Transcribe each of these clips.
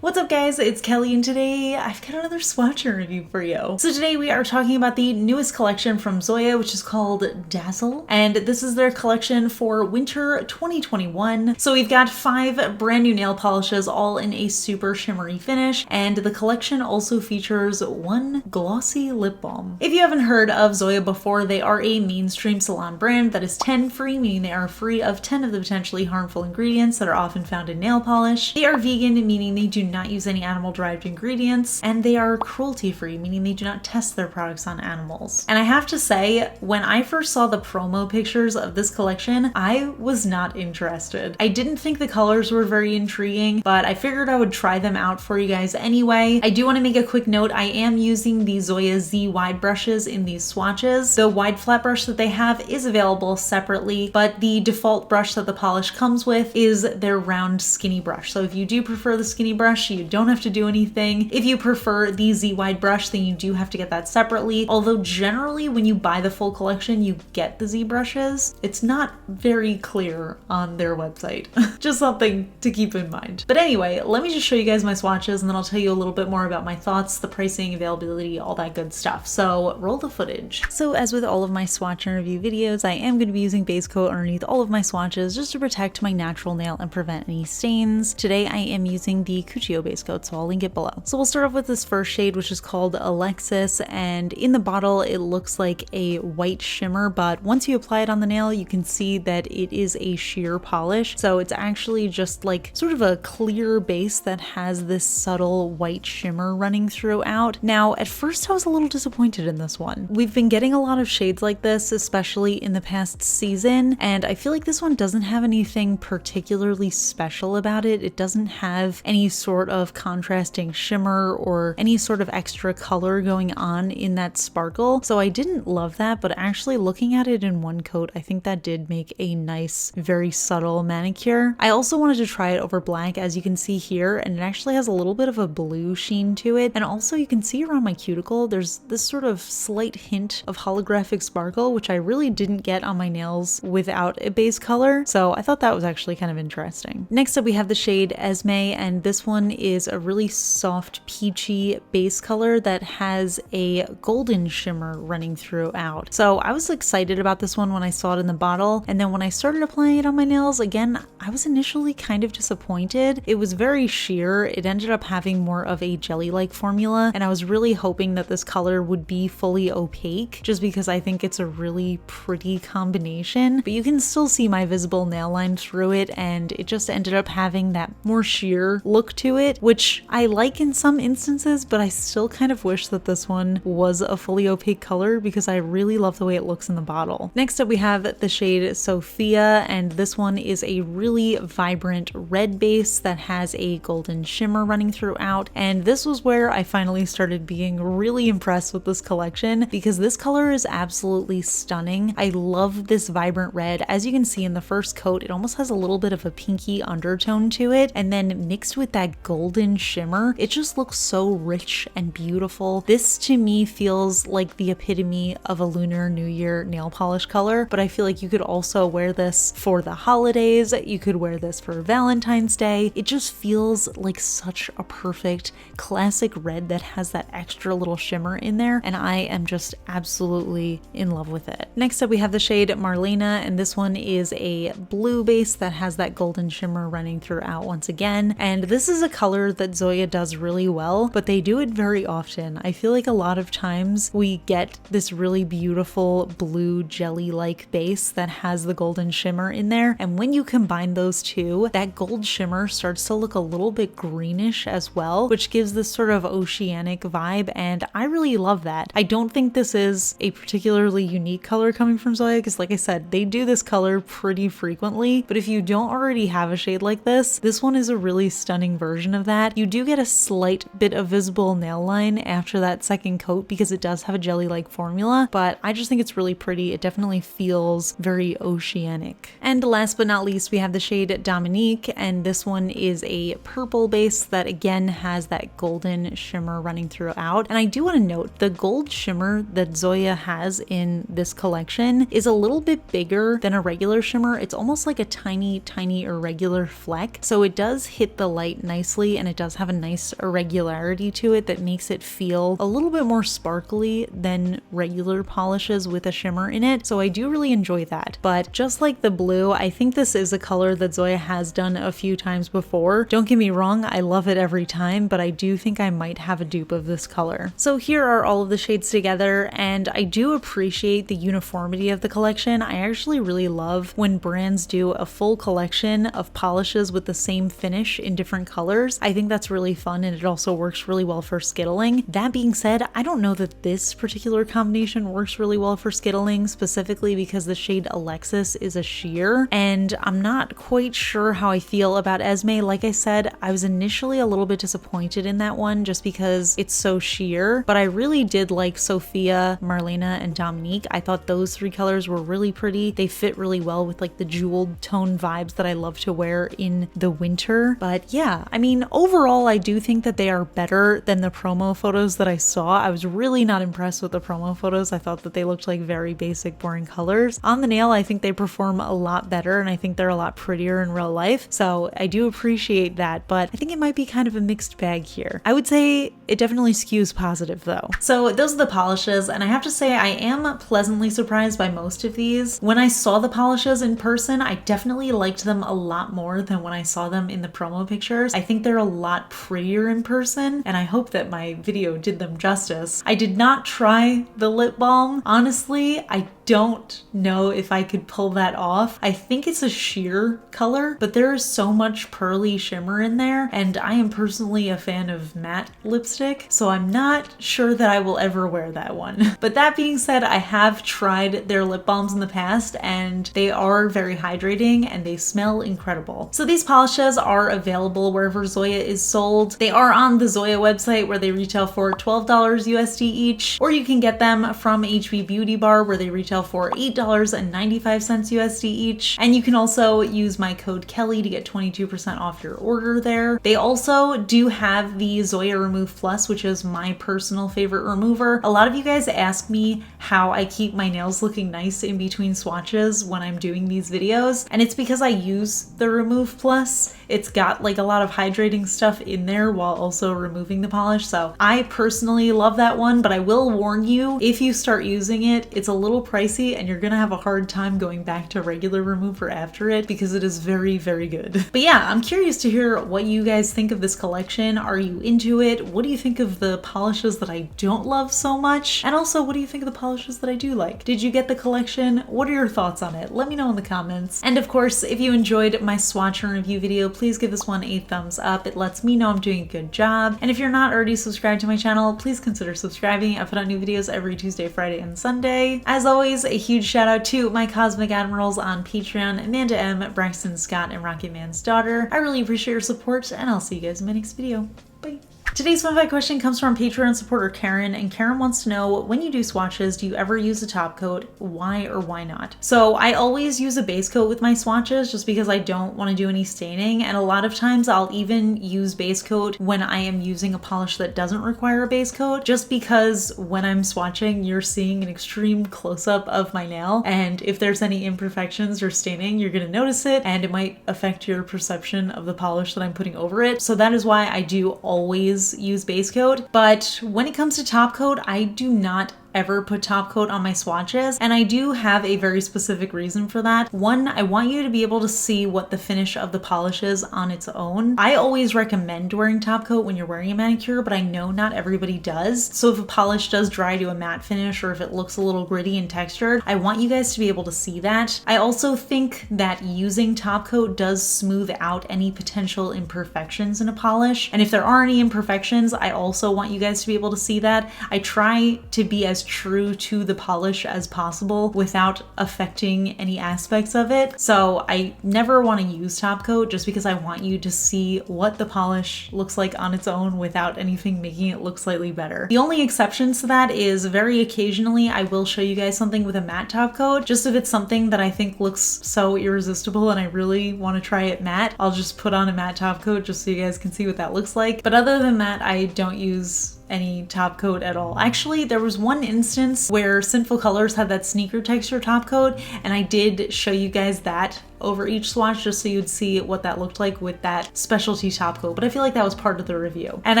What's up guys, it's Kelly and today I've got another swatch review for you. So today we are talking about the newest collection from Zoya, which is called Dazzle, and this is their collection for winter 2021. So we've got 5 brand new nail polishes all in a super shimmery finish, and the collection also features 1 glossy lip balm. If you haven't heard of Zoya before, they are a mainstream salon brand that is 10 free, meaning they are free of 10 of the potentially harmful ingredients that are often found in nail polish. They are vegan, meaning they do not use any animal-derived ingredients, and they are cruelty-free, meaning they do not test their products on animals. And I have to say, when I first saw the promo pictures of this collection, I was not interested. I didn't think the colors were very intriguing, but I figured I would try them out for you guys anyway. I do want to make a quick note, I am using the Zoya Z wide brushes in these swatches. The wide flat brush that they have is available separately, but the default brush that the polish comes with is their round skinny brush. So if you do prefer the skinny brush, you don't have to do anything. If you prefer the Z wide brush, then you do have to get that separately. Although generally when you buy the full collection, you get the Z brushes. It's not very clear on their website. Just something to keep in mind. But anyway, let me just show you guys my swatches and then I'll tell you a little bit more about my thoughts, the pricing, availability, all that good stuff. So roll the footage. So as with all of my swatch and review videos, I am going to be using base coat underneath all of my swatches just to protect my natural nail and prevent any stains. Today I am using the Cuccio base coat, so I'll link it below. So we'll start off with this first shade, which is called Alexis, and in the bottle it looks like a white shimmer, but once you apply it on the nail you can see that it is a sheer polish. So it's actually just like sort of a clear base that has this subtle white shimmer running throughout. Now at first I was a little disappointed in this one. We've been getting a lot of shades like this, especially in the past season, and I feel like this one doesn't have anything particularly special about it. It doesn't have any sort of contrasting shimmer or any sort of extra color going on in that sparkle. So I didn't love that, but actually looking at it in one coat, I think that did make a nice, very subtle manicure. I also wanted to try it over black, as you can see here, and it actually has a little bit of a blue sheen to it. And also you can see around my cuticle, there's this sort of slight hint of holographic sparkle, which I really didn't get on my nails without a base color. So I thought that was actually kind of interesting. Next up we have the shade Esme, and this one is a really soft peachy base color that has a golden shimmer running throughout. So I was excited about this one when I saw it in the bottle, and then when I started applying it on my nails, again, I was initially kind of disappointed. It was very sheer. It ended up having more of a jelly-like formula, and I was really hoping that this color would be fully opaque, just because I think it's a really pretty combination, but you can still see my visible nail line through it, and it just ended up having that more sheer look to it, which I like in some instances, but I still kind of wish that this one was a fully opaque color because I really love the way it looks in the bottle. Next up we have the shade Sophia, and this one is a really vibrant red base that has a golden shimmer running throughout, and this was where I finally started being really impressed with this collection because this color is absolutely stunning. I love this vibrant red. As you can see in the first coat, it almost has a little bit of a pinky undertone to it, and then mixed with that golden shimmer, it just looks so rich and beautiful. This to me feels like the epitome of a Lunar New Year nail polish color, but I feel like you could also wear this for the holidays, you could wear this for Valentine's Day. It just feels like such a perfect classic red that has that extra little shimmer in there, and I am just absolutely in love with it. Next up we have the shade Marlena, and this one is a blue base that has that golden shimmer running throughout once again, and this is a color that Zoya does really well, but they do it very often. I feel like a lot of times we get this really beautiful blue jelly-like base that has the golden shimmer in there, and when you combine those two, that gold shimmer starts to look a little bit greenish as well, which gives this sort of oceanic vibe, and I really love that. I don't think this is a particularly unique color coming from Zoya because, like I said, they do this color pretty frequently, but if you don't already have a shade like this one is a really stunning version of that. You do get a slight bit of visible nail line after that second coat because it does have a jelly-like formula, but I just think it's really pretty. It definitely feels very oceanic. And last but not least, we have the shade Dominique, and this one is a purple base that again has that golden shimmer running throughout. And I do want to note the gold shimmer that Zoya has in this collection is a little bit bigger than a regular shimmer. It's almost like a tiny irregular fleck, so it does hit the light nice nicely, and it does have a nice irregularity to it that makes it feel a little bit more sparkly than regular polishes with a shimmer in it. So I do really enjoy that. But just like the blue, I think this is a color that Zoya has done a few times before. Don't get me wrong, I love it every time, but I do think I might have a dupe of this color. So here are all of the shades together, and I do appreciate the uniformity of the collection. I actually really love when brands do a full collection of polishes with the same finish in different colors. I think that's really fun, and it also works really well for skittling. That being said, I don't know that this particular combination works really well for skittling, specifically because the shade Alexis is a sheer, and I'm not quite sure how I feel about Esme. Like I said, I was initially a little bit disappointed in that one just because it's so sheer, but I really did like Sophia, Marlena, and Dominique. I thought those three colors were really pretty. They fit really well with like the jeweled tone vibes that I love to wear in the winter. But yeah, I mean, overall, I do think that they are better than the promo photos that I saw. I was really not impressed with the promo photos. I thought that they looked like very basic, boring colors. On the nail, I think they perform a lot better, and I think they're a lot prettier in real life. So I do appreciate that, but I think it might be kind of a mixed bag here. I would say it definitely skews positive though. So those are the polishes, and I have to say I am pleasantly surprised by most of these. When I saw the polishes in person, I definitely liked them a lot more than when I saw them in the promo pictures. I think they're a lot prettier in person, and I hope that my video did them justice. I did not try the lip balm. Honestly, I don't know if I could pull that off. I think it's a sheer color, but there is so much pearly shimmer in there, and I am personally a fan of matte lipstick, so I'm not sure that I will ever wear that one. But that being said, I have tried their lip balms in the past, and they are very hydrating and they smell incredible. So these polishes are available wherever Zoya is sold. They are on the Zoya website where they retail for $12 USD each, or you can get them from HB Beauty Bar where they retail for $8.95 USD each. And you can also use my code KELLI to get 22% off your order there. They also do have the Zoya Remove Plus, which is my personal favorite remover. A lot of you guys ask me how I keep my nails looking nice in between swatches when I'm doing these videos, and it's because I use the Remove Plus. It's got like a lot of hydrating stuff in there while also removing the polish. So I personally love that one, but I will warn you, if you start using it, it's a little pricey and you're gonna have a hard time going back to regular remover after it because it is very, very good. But yeah, I'm curious to hear what you guys think of this collection. Are you into it? What do you think of the polishes that I don't love so much? And also, what do you think of the polishes that I do like? Did you get the collection? What are your thoughts on it? Let me know in the comments. And of course, if you enjoyed my swatch and review video, please give this one a thumbs up. It lets me know I'm doing a good job. And if you're not already subscribed to my channel, please consider subscribing. I put out new videos every Tuesday, Friday, and Sunday. As always, a huge shout out to my Cosmic Admirals on Patreon, Amanda M, Braxton Scott, and Rocket Man's daughter. I really appreciate your support, and I'll see you guys in my next video. Bye. Today's fun fact question comes from Patreon supporter Karen, and Karen wants to know, when you do swatches, do you ever use a top coat? Why or why not? So I always use a base coat with my swatches just because I don't want to do any staining, and a lot of times I'll even use base coat when I am using a polish that doesn't require a base coat, just because when I'm swatching, you're seeing an extreme close-up of my nail, and if there's any imperfections or staining, you're going to notice it, and it might affect your perception of the polish that I'm putting over it. So that is why I do always use base coat. But when it comes to top coat, I do not ever put top coat on my swatches, and I do have a very specific reason for that. One, I want you to be able to see what the finish of the polish is on its own. I always recommend wearing top coat when you're wearing a manicure, but I know not everybody does. So if a polish does dry to a matte finish, or if it looks a little gritty and textured, I want you guys to be able to see that. I also think that using top coat does smooth out any potential imperfections in a polish, and if there are any imperfections, I also want you guys to be able to see that. I try to be as true to the polish as possible without affecting any aspects of it. So I never want to use top coat just because I want you to see what the polish looks like on its own without anything making it look slightly better. The only exceptions to that is very occasionally I will show you guys something with a matte top coat, just if it's something that I think looks so irresistible and I really want to try it matte, I'll just put on a matte top coat just so you guys can see what that looks like. But other than that, I don't use any top coat at all. Actually, there was one instance where Sinful Colors had that sneaker texture top coat, and I did show you guys that over each swatch just so you'd see what that looked like with that specialty top coat, but I feel like that was part of the review. And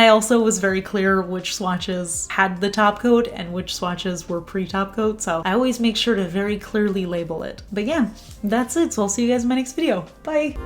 I also was very clear which swatches had the top coat and which swatches were pre-top coat, so I always make sure to very clearly label it. But yeah, that's it, so I'll see you guys in my next video. Bye!